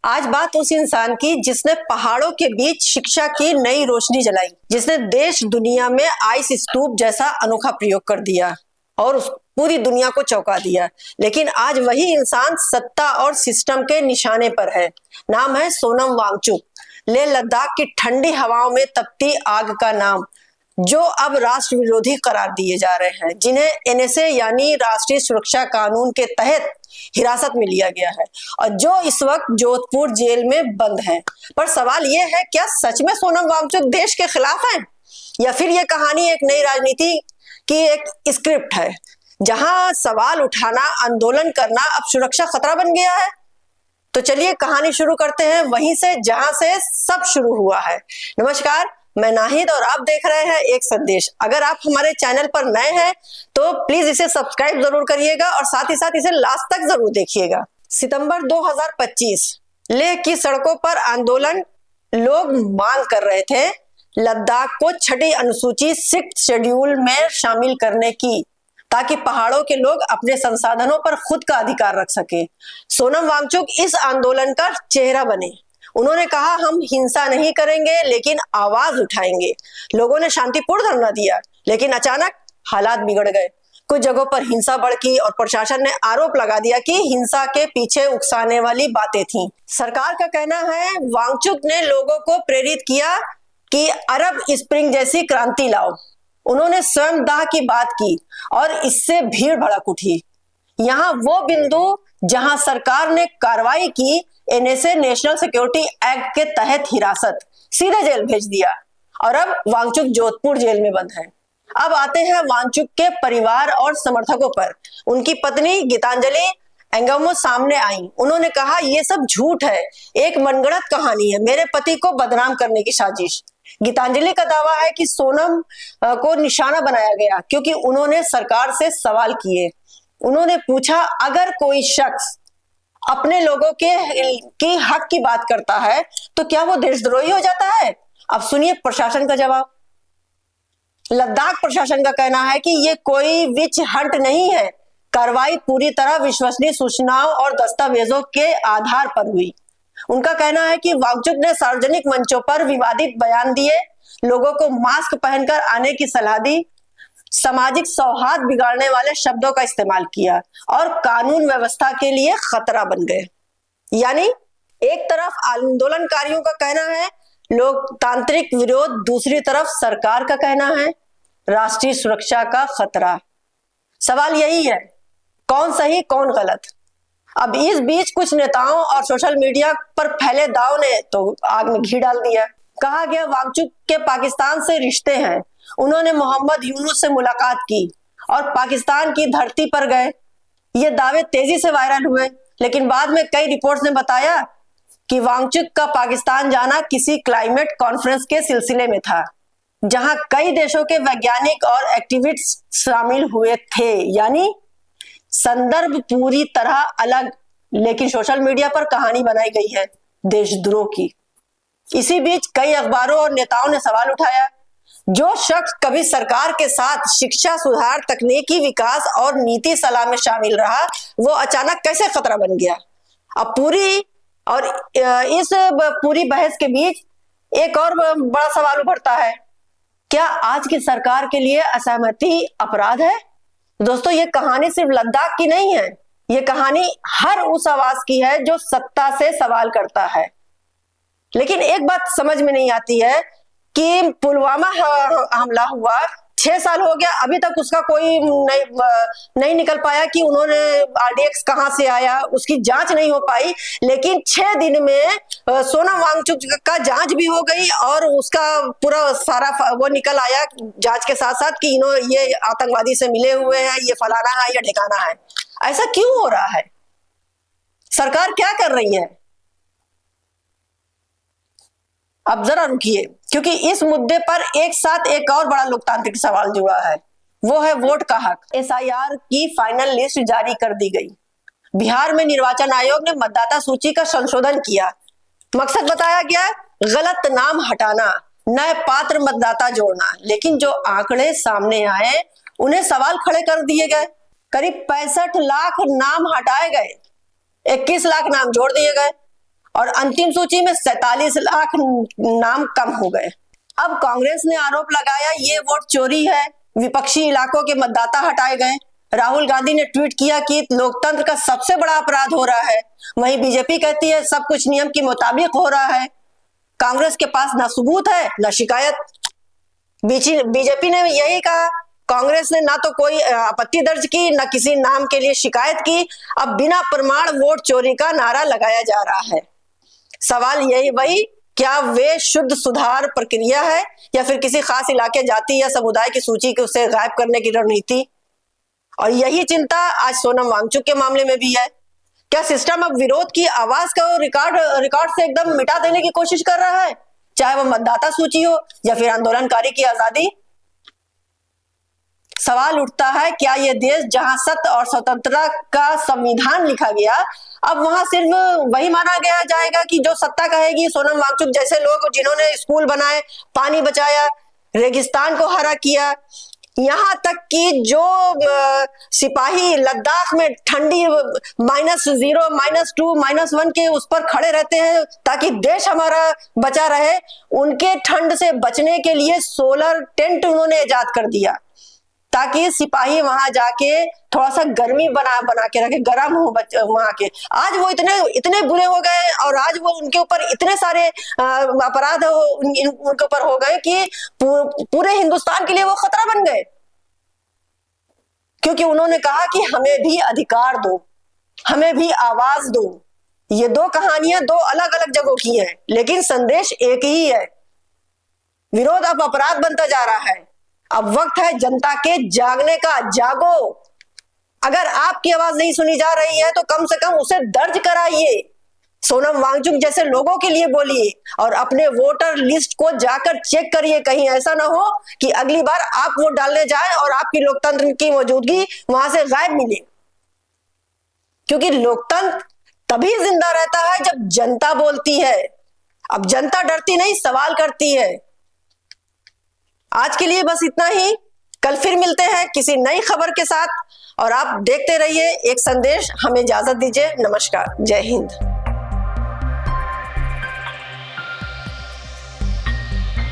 आज बात उस इंसान की जिसने पहाड़ों के बीच शिक्षा की नई रोशनी जलाई, जिसने देश दुनिया में आइस स्तूप जैसा अनोखा प्रयोग कर दिया और उस पूरी दुनिया को चौंका दिया। लेकिन आज वही इंसान सत्ता और सिस्टम के निशाने पर है। नाम है सोनम वांगचुक, लेह लद्दाख की ठंडी हवाओं में तपती आग का नाम, जो अब राष्ट्र विरोधी करार दिए जा रहे हैं, जिन्हें एनएसए यानी राष्ट्रीय सुरक्षा कानून के तहत हिरासत में लिया गया है और जो इस वक्त जोधपुर जेल में बंद है। पर सवाल यह है, क्या सच में सोनम वांगचुक देश के खिलाफ है या फिर यह कहानी एक नई राजनीति की एक स्क्रिप्ट है, जहां सवाल उठाना, आंदोलन करना अब सुरक्षा खतरा बन गया है। तो चलिए कहानी शुरू करते हैं वहीं से जहां से सब शुरू हुआ है। नमस्कार, मैं नाहिद और आप देख रहे हैं एक संदेश। अगर आप हमारे चैनल पर नए हैं तो प्लीज इसे सब्सक्राइब जरूर करिएगा और साथ ही साथ इसे लास्ट तक जरूर देखिएगा। सितंबर 2025, लेह की सड़कों पर आंदोलन, लोग मांग कर रहे थे लद्दाख को छठी अनुसूची 6th शेड्यूल में शामिल करने की, ताकि पहाड़ों के लोग अपने संसाधनों पर खुद का अधिकार रख सके। सोनम वांगचुक इस आंदोलन का चेहरा बने। उन्होंने कहा, हम हिंसा नहीं करेंगे लेकिन आवाज उठाएंगे। लोगों ने शांतिपूर्ण धरना दिया, लेकिन अचानक हालात बिगड़ गए। कुछ जगहों पर हिंसा भड़की और प्रशासन ने आरोप लगा दिया कि हिंसा के पीछे उकसाने वाली बातें थीं। सरकार का कहना है वांगचुक ने लोगों को प्रेरित किया कि अरब स्प्रिंग जैसी क्रांति लाओ। उन्होंने स्वयं दाह की बात की और इससे भीड़ भड़क उठी। यहाँ वो बिंदु जहां सरकार ने कार्रवाई की, एनएसए नेशनल सिक्योरिटी एक्ट के तहत हिरासत, सीधे जेल भेज दिया और अब वांगचुक जोधपुर जेल में बंद है। अब आते हैं वांगचुक के परिवार और समर्थकों पर। उनकी पत्नी गीतांजलि एंगमो सामने आई। उन्होंने कहा, ये सब झूठ है, एक मनगढ़ंत कहानी है, मेरे पति को बदनाम करने की साजिश। गीतांजलि का दावा है कि सोनम को निशाना बनाया गया क्योंकि उन्होंने सरकार से सवाल किए। उन्होंने पूछा, अगर कोई शख्स अपने लोगों के हक की बात करता है तो क्या वो देशद्रोही हो जाता है? अब सुनिए प्रशासन का जवाब। लद्दाख प्रशासन का कहना है कि ये कोई विच हंट नहीं है, कार्रवाई पूरी तरह विश्वसनीय सूचनाओं और दस्तावेजों के आधार पर हुई। उनका कहना है कि वांगचुक ने सार्वजनिक मंचों पर विवादित बयान दिए, लोगों को मास्क पहनकर आने की सलाह दी, सामाजिक सौहार्द बिगाड़ने वाले शब्दों का इस्तेमाल किया और कानून व्यवस्था के लिए खतरा बन गए। यानी एक तरफ आंदोलनकारियों का कहना है लोकतांत्रिक विरोध, दूसरी तरफ सरकार का कहना है राष्ट्रीय सुरक्षा का खतरा। सवाल यही है, कौन सही कौन गलत? अब इस बीच कुछ नेताओं और सोशल मीडिया पर फैले दाव ने तो आग में घी डाल दिया। कहा गया वांगचुक के पाकिस्तान से रिश्ते हैं, उन्होंने मोहम्मद यूनुस से मुलाकात की और पाकिस्तान की धरती पर गए। ये दावे तेजी से वायरल हुए, लेकिन बाद में कई रिपोर्ट्स ने बताया कि वांगचुक का पाकिस्तान जाना किसी क्लाइमेट कॉन्फ्रेंस के सिलसिले में था, जहां कई देशों के वैज्ञानिक और एक्टिविस्ट शामिल हुए थे। यानी संदर्भ पूरी तरह अलग, लेकिन सोशल मीडिया पर कहानी बनाई गई है देशद्रोह की। इसी बीच कई अखबारों और नेताओं ने सवाल उठाया, जो शख्स कभी सरकार के साथ शिक्षा सुधार, तकनीकी विकास और नीति सलाह में शामिल रहा, वो अचानक कैसे खतरा बन गया? अब इस पूरी बहस के बीच एक और बड़ा सवाल उभरता है, क्या आज की सरकार के लिए असहमति अपराध है? दोस्तों, ये कहानी सिर्फ लद्दाख की नहीं है, ये कहानी हर उस आवाज की है जो सत्ता से सवाल करता है। लेकिन एक बात समझ में नहीं आती है कि पुलवामा हमला हुआ, 6 साल हो गया, अभी तक उसका कोई नहीं निकल पाया कि उन्होंने आरडीएक्स कहां से आया, उसकी जांच नहीं हो पाई। लेकिन 6 दिन में सोनम वांगचुक का जांच भी हो गई और उसका पूरा सारा वो निकल आया जांच के साथ साथ कि ये आतंकवादी से मिले हुए हैं, ये फलाना है, ये ठिकाना है। ऐसा क्यों हो रहा है? सरकार क्या कर रही है? अब जरा रुकिए, क्योंकि इस मुद्दे पर एक साथ एक और बड़ा लोकतांत्रिक सवाल जुड़ा है, वो है वोट का हक। एसआईआर की फाइनल लिस्ट जारी कर दी गई। बिहार में निर्वाचन आयोग ने मतदाता सूची का संशोधन किया। मकसद बताया गया, गलत नाम हटाना, नए पात्र मतदाता जोड़ना। लेकिन जो आंकड़े सामने आए उन्हें सवाल खड़े कर दिए गए। करीब 65 लाख नाम हटाए गए, 21 लाख नाम जोड़ दिए गए। और अंतिम सूची में 47 लाख नाम कम हो गए। अब कांग्रेस ने आरोप लगाया ये वोट चोरी है, विपक्षी इलाकों के मतदाता हटाए गए। राहुल गांधी ने ट्वीट किया कि लोकतंत्र का सबसे बड़ा अपराध हो रहा है। वहीं बीजेपी कहती है सब कुछ नियम के मुताबिक हो रहा है। कांग्रेस के पास ना सबूत है ना शिकायत। बीजेपी ने यही कहा, कांग्रेस ने ना तो कोई आपत्ति दर्ज की ना किसी नाम के लिए शिकायत की। अब बिना प्रमाण वोट चोरी का नारा लगाया जा रहा है। सवाल यही वही, क्या वे शुद्ध सुधार प्रक्रिया है या फिर किसी खास इलाके, जाति या समुदाय की सूची को उसे गायब करने की रणनीति? और यही चिंता आज सोनम वांगचुक के मामले में भी है। क्या सिस्टम अब विरोध की आवाज को रिकॉर्ड से एकदम मिटा देने की कोशिश कर रहा है, चाहे वो मतदाता सूची हो या फिर आंदोलनकारी की आजादी? सवाल उठता है, क्या यह देश जहां सत्य और स्वतंत्रता का संविधान लिखा गया, अब वहां सिर्फ वही माना गया जाएगा कि जो सत्ता कहेगी? सोनम वांगचुक जैसे लोग जिन्होंने स्कूल बनाए, पानी बचाया, रेगिस्तान को हरा किया, यहाँ तक कि जो सिपाही लद्दाख में ठंडी -0, -2, -1 के उस पर खड़े रहते हैं ताकि देश हमारा बचा रहे, उनके ठंड से बचने के लिए सोलर टेंट उन्होंने इजाद कर दिया ताकि सिपाही वहां जाके थोड़ा सा गर्मी बना के रखे, गर्म हो वहां के। आज वो इतने बुरे हो गए और आज वो उनके ऊपर इतने सारे अपराध उनके ऊपर हो गए कि पूरे हिंदुस्तान के लिए वो खतरा बन गए, क्योंकि उन्होंने कहा कि हमें भी अधिकार दो, हमें भी आवाज दो। ये दो कहानियां दो अलग अलग जगहों की हैं, लेकिन संदेश एक ही है। विरोध अब अपराध बनता जा रहा है। अब वक्त है जनता के जागने का। जागो। अगर आपकी आवाज नहीं सुनी जा रही है तो कम से कम उसे दर्ज कराइए, सोनम वांगचुक जैसे लोगों के लिए बोलिए और अपने वोटर लिस्ट को जाकर चेक करिए। कहीं ऐसा ना हो कि अगली बार आप वोट डालने जाए और आपकी लोकतंत्र की मौजूदगी वहां से गायब मिले, क्योंकि लोकतंत्र तभी जिंदा रहता है जब जनता बोलती है। अब जनता डरती नहीं, सवाल करती है। आज के लिए बस इतना ही। कल फिर मिलते हैं किसी नई खबर के साथ और आप देखते रहिए एक संदेश। हमें इजाजत दीजिए। नमस्कार। जय हिंद।